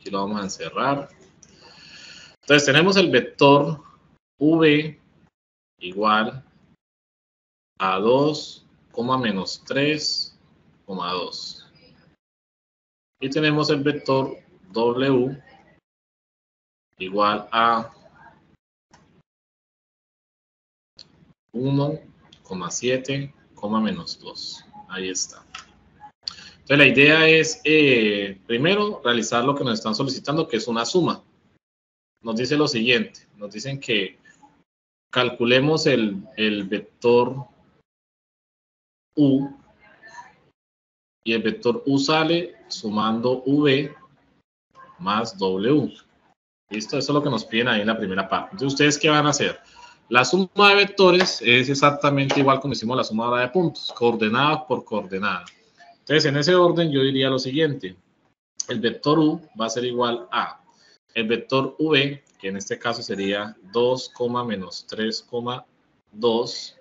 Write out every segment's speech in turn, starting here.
Aquí lo vamos a encerrar. Entonces tenemos el vector v igual a 2, menos 3, 2. Y tenemos el vector w igual a 1,7, menos 2. Ahí está. Entonces la idea es, primero, realizar lo que nos están solicitando, que es una suma. Nos dice lo siguiente, nos dicen que calculemos el vector u, y el vector u sale sumando v más w. ¿Listo? Eso es lo que nos piden ahí en la primera parte. Entonces, ¿ustedes qué van a hacer? La suma de vectores es exactamente igual como hicimos la suma ahora de puntos, coordenada por coordenada. Entonces, en ese orden yo diría lo siguiente. El vector u va a ser igual a el vector v, que en este caso sería 2, menos 3, 2,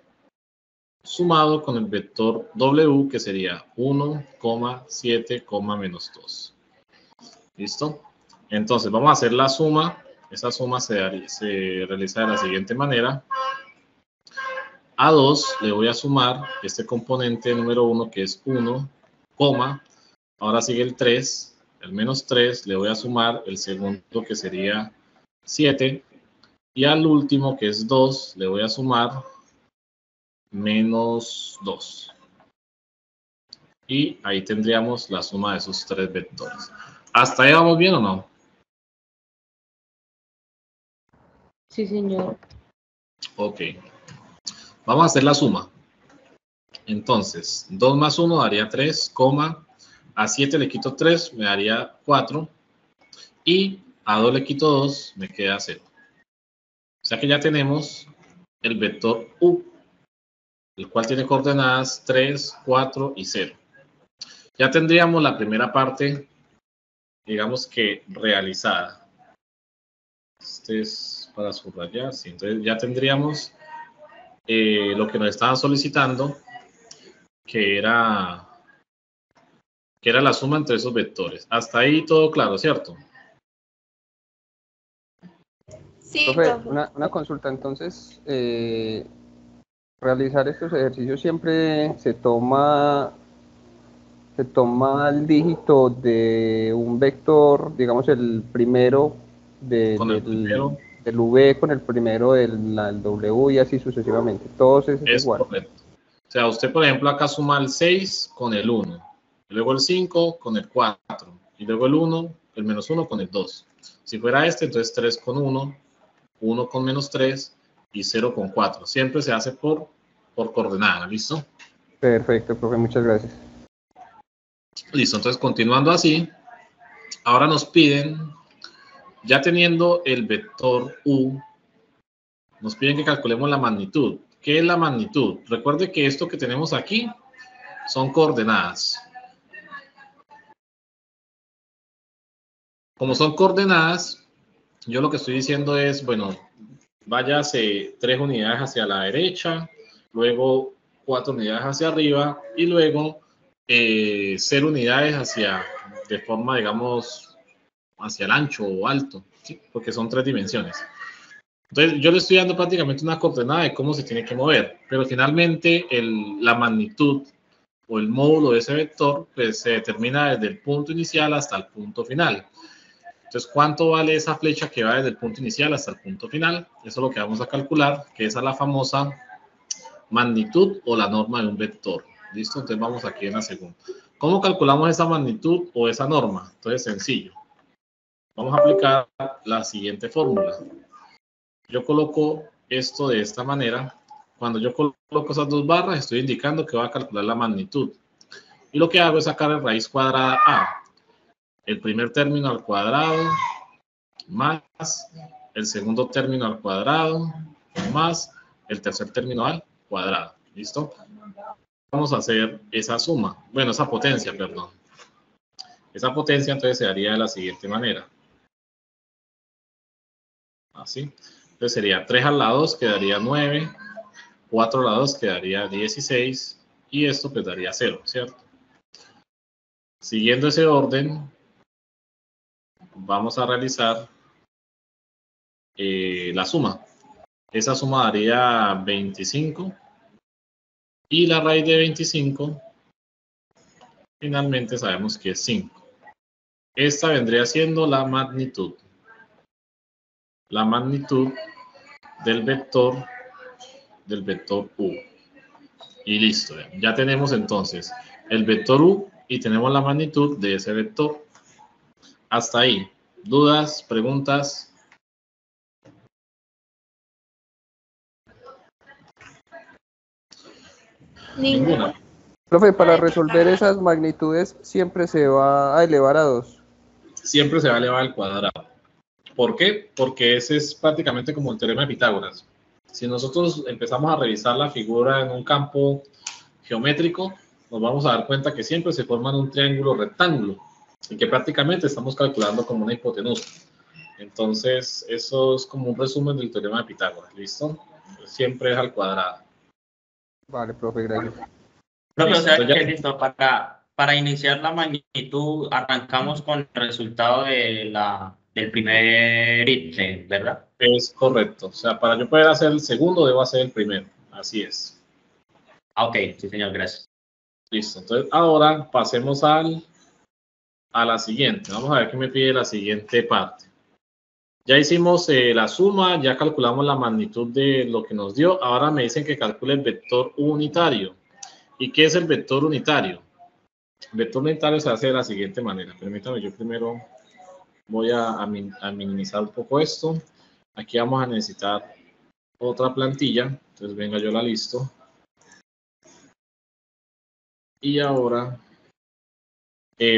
sumado con el vector w, que sería 1,7, menos 2. ¿Listo? Entonces, vamos a hacer la suma. Esa suma se realiza de la siguiente manera. A 2 le voy a sumar este componente número 1, que es 1, ahora sigue el 3, el menos 3, le voy a sumar el segundo, que sería 7, y al último, que es 2, le voy a sumar menos 2. Y ahí tendríamos la suma de esos tres vectores. ¿Hasta ahí vamos bien o no? Sí, señor. Ok. Vamos a hacer la suma. Entonces, 2 más 1 daría 3, a 7 le quito 3, me daría 4. Y a 2 le quito 2, me queda 0. O sea que ya tenemos el vector u, el cual tiene coordenadas 3, 4 y 0. Ya tendríamos la primera parte, digamos que realizada. Este es para subrayar, sí. Entonces ya tendríamos lo que nos estaban solicitando, que era la suma entre esos vectores. Hasta ahí todo claro, ¿cierto? Sí, Profe, una consulta. Entonces, realizar estos ejercicios siempre se toma el dígito de un vector, digamos el primero Primero. del V con el primero del W y así sucesivamente. Todos es igual. Correcto. O sea, usted, por ejemplo, acá suma el 6 con el 1, luego el 5 con el 4, y luego el 1, el menos 1 con el 2. Si fuera este, entonces 3 con 1, 1 con menos 3 y 0 con 4. Siempre se hace por coordenada, ¿listo? Perfecto, profe, muchas gracias. Listo, entonces continuando así, ahora nos piden, ya teniendo el vector u, nos piden que calculemos la magnitud. ¿Qué es la magnitud? Recuerde que esto que tenemos aquí son coordenadas. Como son coordenadas, yo lo que estoy diciendo es, bueno, váyase 3 unidades hacia la derecha, luego 4 unidades hacia arriba y luego 0 unidades de forma, digamos, hacia el ancho o alto, ¿sí? Porque son 3 dimensiones. Entonces, yo le estoy dando prácticamente una coordenada de cómo se tiene que mover, pero finalmente la magnitud o el módulo de ese vector pues, se determina desde el punto inicial hasta el punto final. Entonces, ¿cuánto vale esa flecha que va desde el punto inicial hasta el punto final? Eso es lo que vamos a calcular, que esa es la famosa magnitud o la norma de un vector. ¿Listo? Entonces, vamos aquí en la segunda. ¿Cómo calculamos esa magnitud o esa norma? Entonces, sencillo. Vamos a aplicar la siguiente fórmula. Yo coloco esto de esta manera. Cuando yo coloco esas dos barras, estoy indicando que voy a calcular la magnitud. Y lo que hago es sacar la raíz cuadrada a. El primer término al cuadrado más el segundo término al cuadrado más el tercer término al cuadrado. ¿Listo? Vamos a hacer esa suma. Bueno, esa potencia, perdón. Esa potencia entonces se haría de la siguiente manera. Así. Entonces sería 3 al lado 2 quedaría 9, 4 al lado 2 quedaría 16 y esto pues daría 0, ¿cierto? Siguiendo ese orden, vamos a realizar la suma. Esa suma daría 25 y la raíz de 25 finalmente sabemos que es 5. Esta vendría siendo la magnitud. La magnitud del vector U. Y listo. Ya tenemos entonces el vector U y tenemos la magnitud de ese vector. Hasta ahí. ¿Dudas? ¿Preguntas? Ninguna. Profe, para resolver esas magnitudes siempre se va a elevar a 2. Siempre se va a elevar al cuadrado. ¿Por qué? Porque ese es prácticamente como el teorema de Pitágoras. Si nosotros empezamos a revisar la figura en un campo geométrico, nos vamos a dar cuenta que siempre se forma un triángulo rectángulo y que prácticamente estamos calculando como una hipotenusa. Entonces, eso es como un resumen del teorema de Pitágoras, ¿listo? Siempre es al cuadrado. Vale, profe, gracias. Profe, o sea Listo, que listo, para iniciar la magnitud arrancamos con el resultado del primer ítem, ¿verdad? Es correcto. O sea, para yo poder hacer el segundo, debo hacer el primero. Así es. Ah, ok, sí señor, gracias. Listo. Entonces, ahora pasemos a la siguiente. Vamos a ver qué me pide la siguiente parte. Ya hicimos la suma, ya calculamos la magnitud de lo que nos dio. Ahora me dicen que calcule el vector unitario. ¿Y qué es el vector unitario? El vector unitario se hace de la siguiente manera. Permítame, yo primero voy a minimizar un poco esto. Aquí vamos a necesitar otra plantilla. Entonces, venga, yo la listo. Y ahora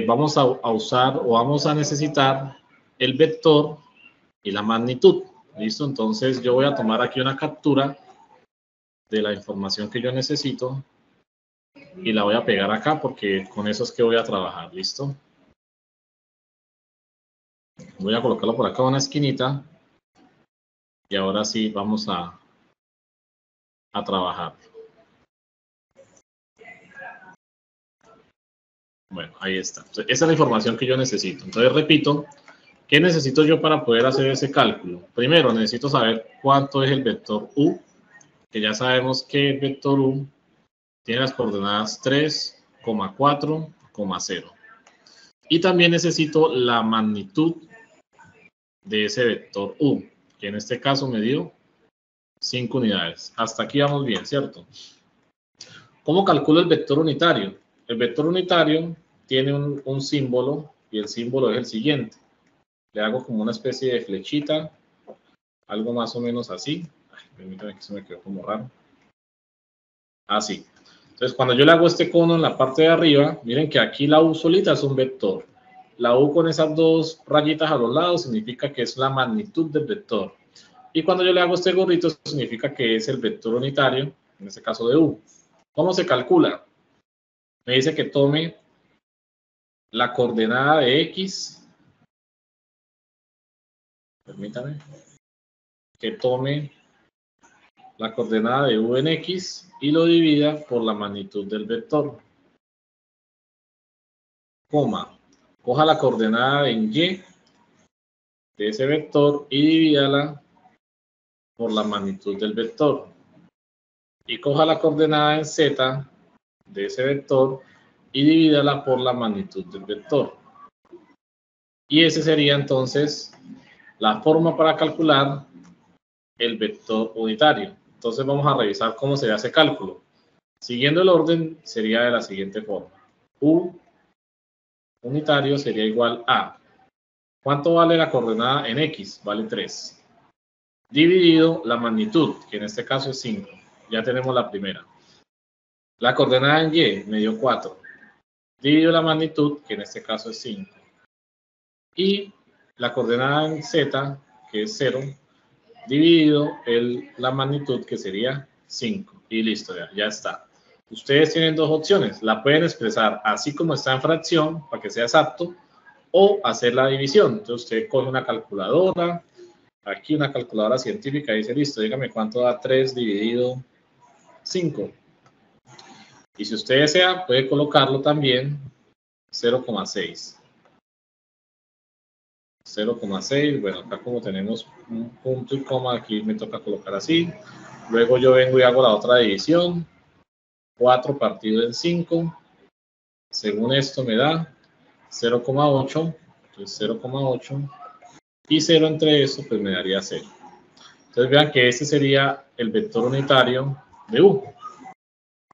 vamos a usar o vamos a necesitar el vector y la magnitud. ¿Listo? Entonces, yo voy a tomar aquí una captura de la información que yo necesito y la voy a pegar acá porque con eso es que voy a trabajar. ¿Listo? Voy a colocarlo por acá en una esquinita y ahora sí vamos a trabajar. Bueno, ahí está. Entonces, esa es la información que yo necesito. Entonces, repito, ¿qué necesito yo para poder hacer ese cálculo? Primero, necesito saber cuánto es el vector U, que ya sabemos que el vector U tiene las coordenadas 3,4,0. Y también necesito la magnitud de ese vector U, que en este caso me dio 5 unidades. Hasta aquí vamos bien, ¿cierto? ¿Cómo calculo el vector unitario? El vector unitario tiene un símbolo y el símbolo es el siguiente. Le hago como una especie de flechita, algo más o menos así. Ay, permítame que se me quedó como raro. Así. Entonces, cuando yo le hago este cono en la parte de arriba, miren que aquí la U solita es un vector. La U con esas dos rayitas a los lados significa que es la magnitud del vector. Y cuando yo le hago este gorrito, significa que es el vector unitario, en este caso de U. ¿Cómo se calcula? Me dice que tome la coordenada de X. Permítame. Que tome la coordenada de U en X y lo divida por la magnitud del vector. Coma. Coja la coordenada en Y de ese vector y divídala por la magnitud del vector. Y coja la coordenada en Z de ese vector y divídala por la magnitud del vector. Y ese sería entonces la forma para calcular el vector unitario. Entonces vamos a revisar cómo se hace cálculo. Siguiendo el orden sería de la siguiente forma. U unitario sería igual a, ¿cuánto vale la coordenada en X? Vale 3. Dividido la magnitud, que en este caso es 5. Ya tenemos la primera. La coordenada en Y me dio 4. Dividido la magnitud, que en este caso es 5. Y la coordenada en Z, que es 0, dividido la magnitud, que sería 5. Y listo, ya está. Ustedes tienen dos opciones. La pueden expresar así como está en fracción, para que sea exacto, o hacer la división. Entonces usted coge una calculadora, aquí una calculadora científica, y dice, listo, dígame cuánto da 3 dividido 5. Y si usted desea, puede colocarlo también 0,6. 0,6. Bueno, acá como tenemos un punto y coma, aquí me toca colocar así. Luego yo vengo y hago la otra división. 4 partido en 5. Según esto me da 0,8. Entonces 0,8. Y 0 entre eso, pues me daría 0. Entonces vean que este sería el vector unitario de U.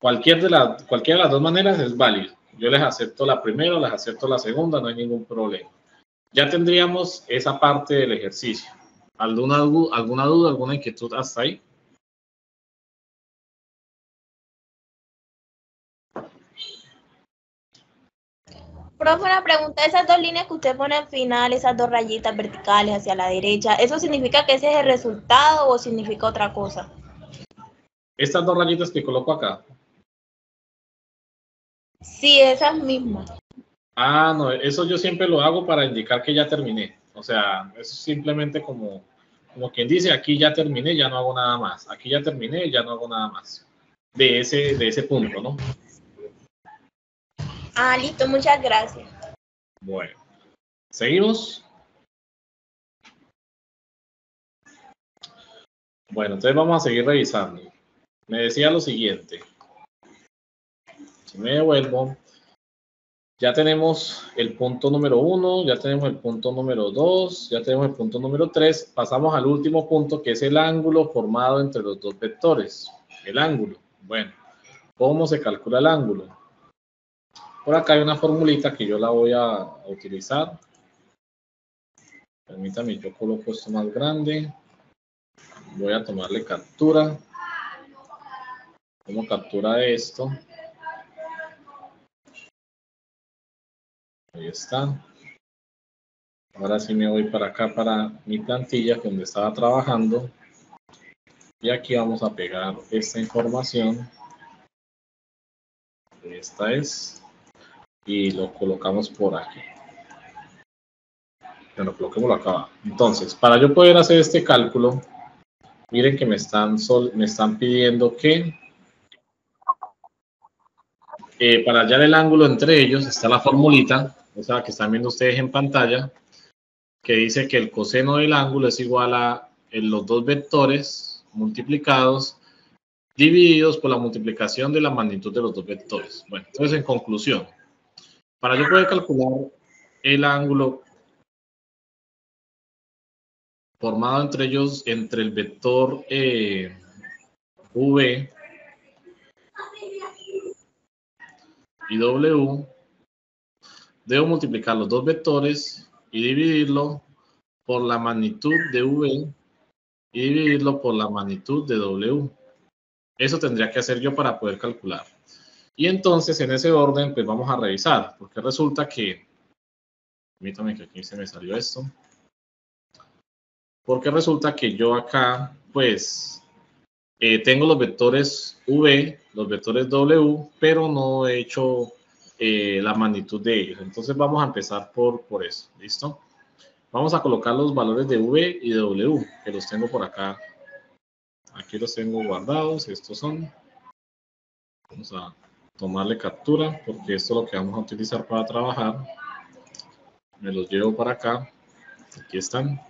Cualquiera de las dos maneras es válido. Yo les acepto la primera, les acepto la segunda, no hay ningún problema. Ya tendríamos esa parte del ejercicio. ¿Alguna duda, alguna inquietud hasta ahí? Profe, una pregunta, esas dos líneas que usted pone al final, esas dos rayitas verticales hacia la derecha, ¿eso significa que ese es el resultado o significa otra cosa? Estas dos rayitas que coloco acá. Sí, esas mismas. Ah, no, eso yo siempre lo hago para indicar que ya terminé. O sea, es simplemente como quien dice, aquí ya terminé, ya no hago nada más. Aquí ya terminé, ya no hago nada más. De ese punto, ¿no? Ah, listo, muchas gracias. Bueno, ¿seguimos? Bueno, entonces vamos a seguir revisando. Me decía lo siguiente. Si me devuelvo, ya tenemos el punto número 1, ya tenemos el punto número 2, ya tenemos el punto número 3. Pasamos al último punto, que es el ángulo formado entre los dos vectores. El ángulo. Bueno, ¿cómo se calcula el ángulo? Por acá hay una formulita que yo la voy a utilizar. Permítame, yo coloco esto más grande. Voy a tomarle captura. ¿Cómo captura esto? Ahí está. Ahora sí me voy para acá, para mi plantilla donde estaba trabajando. Y aquí vamos a pegar esta información. Esta es. Y lo colocamos por aquí. Bueno, coloquémoslo acá. Entonces, para yo poder hacer este cálculo, miren que me están pidiendo que para hallar el ángulo entre ellos está la formulita, o sea, que están viendo ustedes en pantalla, que dice que el coseno del ángulo es igual a los dos vectores multiplicados divididos por la multiplicación de la magnitud de los dos vectores. Bueno, entonces en conclusión, para yo poder calcular el ángulo formado entre ellos, entre el vector V y W, debo multiplicar los dos vectores y dividirlo por la magnitud de V y dividirlo por la magnitud de W. Eso tendría que hacer yo para poder calcular. Y entonces, en ese orden, pues vamos a revisar, porque resulta que, permítame que aquí se me salió esto, porque resulta que yo acá, pues, tengo los vectores V, los vectores W, pero no he hecho la magnitud de ellos. Entonces vamos a empezar por eso, ¿listo? Vamos a colocar los valores de V y de W, que los tengo por acá. Aquí los tengo guardados, estos son. Vamos a tomarle captura, porque esto es lo que vamos a utilizar para trabajar. Me los llevo para acá. Aquí están.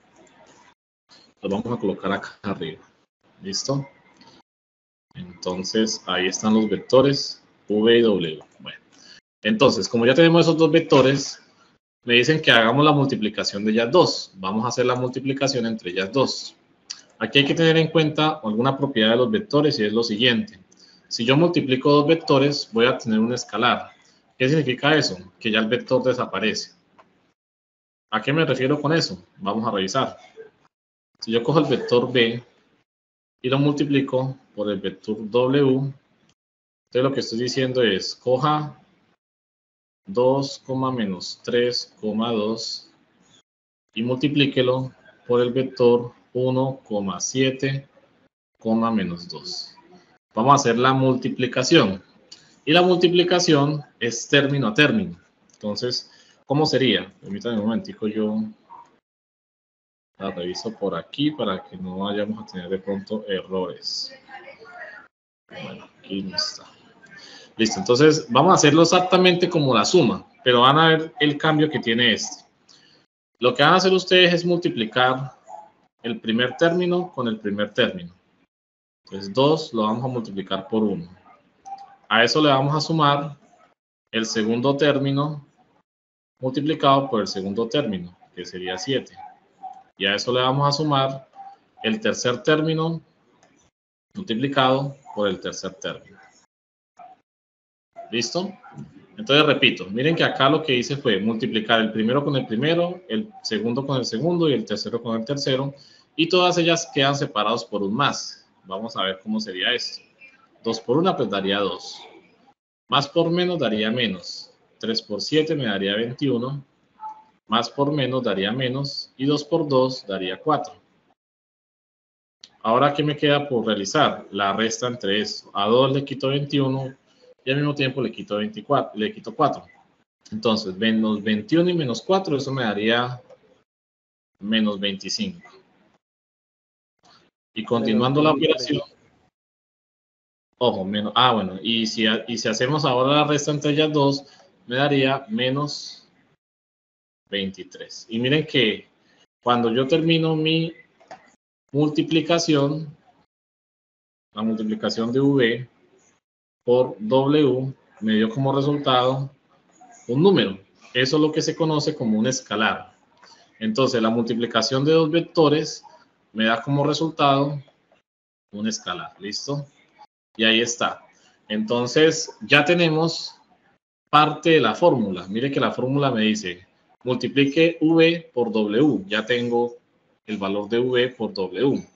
Los vamos a colocar acá arriba. ¿Listo? Entonces, ahí están los vectores V y W. Bueno, entonces, como ya tenemos esos dos vectores, me dicen que hagamos la multiplicación de ellas dos. Vamos a hacer la multiplicación entre ellas dos. Aquí hay que tener en cuenta alguna propiedad de los vectores y es lo siguiente. Si yo multiplico dos vectores, voy a tener un escalar. ¿Qué significa eso? Que ya el vector desaparece. ¿A qué me refiero con eso? Vamos a revisar. Si yo cojo el vector B y lo multiplico por el vector W, entonces lo que estoy diciendo es, coja 2, menos 3, 2 y multiplíquelo por el vector 1, 7, menos 2. Vamos a hacer la multiplicación. Y la multiplicación es término a término. Entonces, ¿cómo sería? Permítanme un momentico, yo la reviso por aquí para que no vayamos a tener de pronto errores. Bueno, aquí no está. Listo, entonces vamos a hacerlo exactamente como la suma, pero van a ver el cambio que tiene este. Lo que van a hacer ustedes es multiplicar el primer término con el primer término. Entonces 2 lo vamos a multiplicar por 1. A eso le vamos a sumar el segundo término multiplicado por el segundo término, que sería 7. Y a eso le vamos a sumar el tercer término multiplicado por el tercer término. ¿Listo? Entonces repito, miren que acá lo que hice fue multiplicar el primero con el primero, el segundo con el segundo y el tercero con el tercero, y todas ellas quedan separados por un más. Vamos a ver cómo sería esto. 2 por 1 pues daría 2. Más por menos daría menos. 3 por 7 me daría 21. Más por menos daría menos. Y 2 por 2 daría 4. Ahora, ¿qué me queda por realizar? La resta entre esto. A 2 le quito 21 y al mismo tiempo le quito 24, le quito 4. Entonces, menos 21 y menos 4, eso me daría menos 25. Y continuando la operación, ojo, menos, bueno, y si hacemos ahora la resta entre ellas dos, me daría menos 23. Y miren que cuando yo termino mi multiplicación, la multiplicación de V por W, me dio como resultado un número. Eso es lo que se conoce como un escalar. Entonces, la multiplicación de dos vectores me da como resultado un escalar. ¿Listo? Y ahí está. Entonces, ya tenemos parte de la fórmula. Mire que la fórmula me dice, multiplique V por W. Ya tengo el valor de V por W.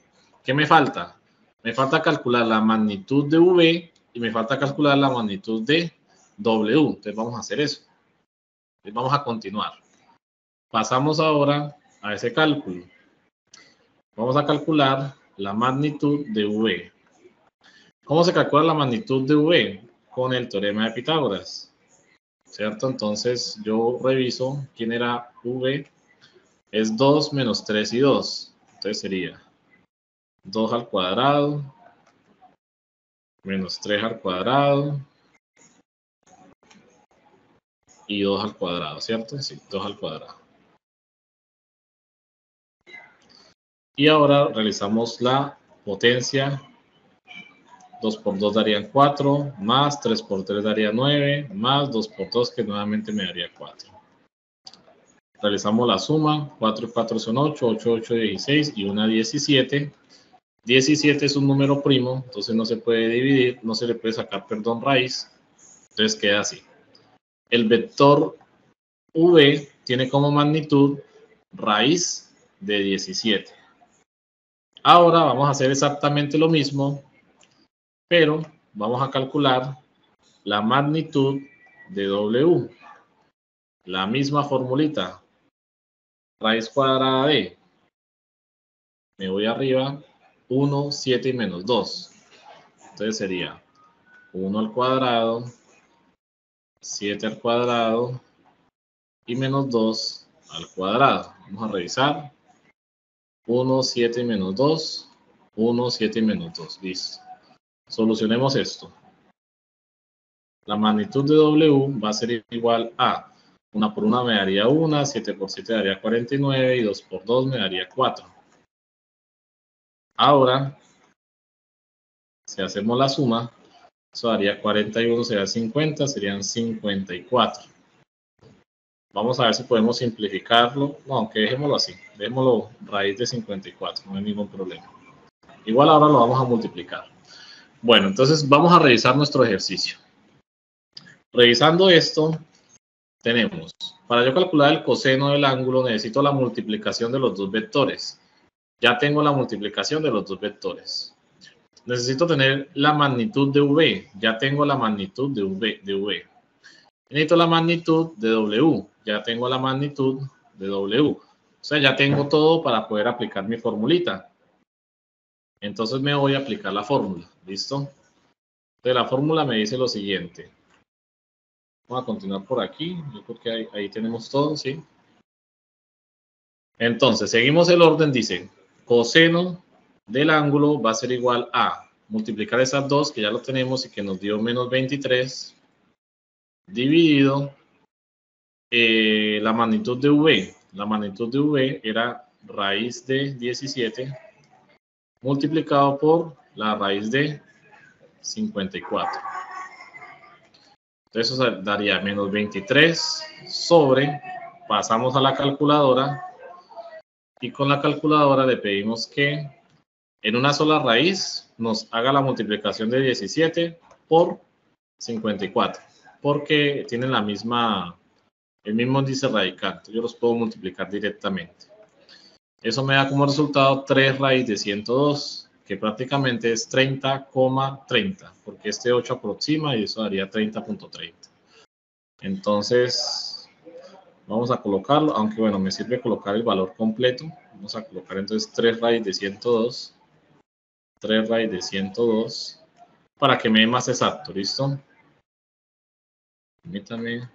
¿Qué me falta? Me falta calcular la magnitud de V y me falta calcular la magnitud de W. Entonces, vamos a hacer eso. Entonces, vamos a continuar. Pasamos ahora a ese cálculo. Vamos a calcular la magnitud de V. ¿Cómo se calcula la magnitud de V? Con el teorema de Pitágoras. ¿Cierto? Entonces yo reviso quién era V. Es 2 menos 3 y 2. Entonces sería 2 al cuadrado menos 3 al cuadrado y 2 al cuadrado, ¿cierto? Sí, 2 al cuadrado. Y ahora realizamos la potencia. 2 por 2 darían 4, más 3 por 3 daría 9, más 2 por 2 que nuevamente me daría 4. Realizamos la suma, 4 y 4 son 8, 8, 8, 16 y 1, 17. 17 es un número primo, entonces no se puede dividir, no se le puede sacar, raíz. Entonces queda así. El vector V tiene como magnitud raíz de 17. Ahora vamos a hacer exactamente lo mismo, pero vamos a calcular la magnitud de W. La misma formulita. Raíz cuadrada de. Me voy arriba. 1, 7 y menos 2. Entonces sería 1 al cuadrado, 7 al cuadrado y menos 2 al cuadrado. Vamos a revisar. 1, 7 y menos 2. 1, 7 y menos 2. Listo. Solucionemos esto. La magnitud de W va a ser igual a 1 por 1 me daría 1, 7 por 7 daría 49 y 2 por 2 me daría 4. Ahora, si hacemos la suma, eso daría 41, sería 50, serían 54. Vamos a ver si podemos simplificarlo. No, aunque dejémoslo así. Dejémoslo raíz de 54, no hay ningún problema. Igual ahora lo vamos a multiplicar. Bueno, entonces vamos a revisar nuestro ejercicio. Revisando esto, tenemos, para yo calcular el coseno del ángulo, necesito la multiplicación de los dos vectores. Ya tengo la multiplicación de los dos vectores. Necesito tener la magnitud de V. Ya tengo la magnitud de V. Necesito la magnitud de W. Ya tengo la magnitud de W. O sea, ya tengo todo para poder aplicar mi formulita. Entonces me voy a aplicar la fórmula. ¿Listo? Entonces la fórmula me dice lo siguiente. Vamos a continuar por aquí. Yo creo que ahí tenemos todo, ¿sí? Entonces, seguimos el orden. Dice, coseno del ángulo va a ser igual a multiplicar esas dos, que ya lo tenemos y que nos dio menos 23, dividido la magnitud de V. La magnitud de V era raíz de 17 multiplicado por la raíz de 54. Entonces eso daría menos 23 sobre, pasamos a la calculadora y con la calculadora le pedimos que en una sola raíz nos haga la multiplicación de 17 por 54, porque tienen el mismo índice radical. Entonces yo los puedo multiplicar directamente. Eso me da como resultado 3 raíz de 102, que prácticamente es 30,30, porque este 8 aproxima y eso daría 30,30. Entonces, vamos a colocarlo, aunque bueno, me sirve colocar el valor completo. Vamos a colocar entonces 3 raíz de 102, 3 raíz de 102, para que me dé más exacto, ¿listo? Permítame.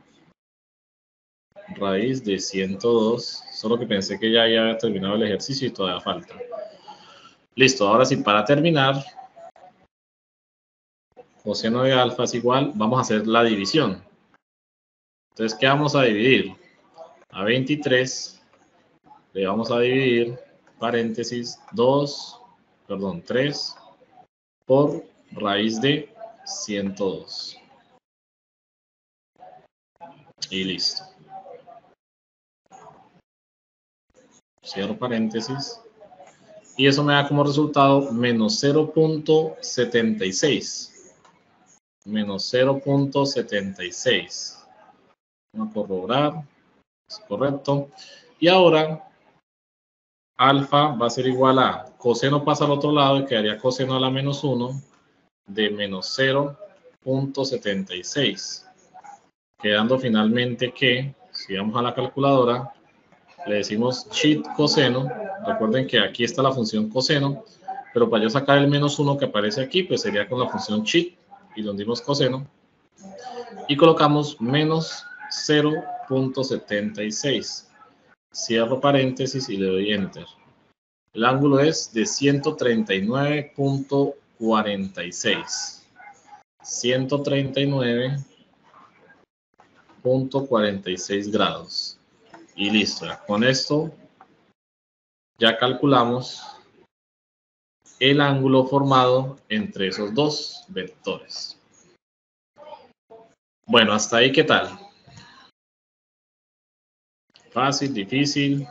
Raíz de 102, solo que pensé que ya había terminado el ejercicio y todavía falta. Listo, ahora sí, para terminar, coseno de alfa es igual, vamos a hacer la división. Entonces, ¿qué vamos a dividir? A 23 le vamos a dividir, paréntesis, 3 por raíz de 102. Y listo. Cierro paréntesis. Y eso me da como resultado menos 0,76. Menos 0,76. Vamos a corroborar. Es correcto. Y ahora, alfa va a ser igual a coseno pasa al otro lado y quedaría coseno a la menos 1 de menos 0,76. Quedando finalmente que, si vamos a la calculadora, le decimos chit coseno. Recuerden que aquí está la función coseno, pero para yo sacar el menos 1 que aparece aquí, pues sería con la función chit y le hundimos coseno. Y colocamos menos 0,76. Cierro paréntesis y le doy enter. El ángulo es de 139,46. 139,46 grados. Y listo, con esto ya calculamos el ángulo formado entre esos dos vectores. Bueno, hasta ahí, ¿qué tal? Fácil, difícil.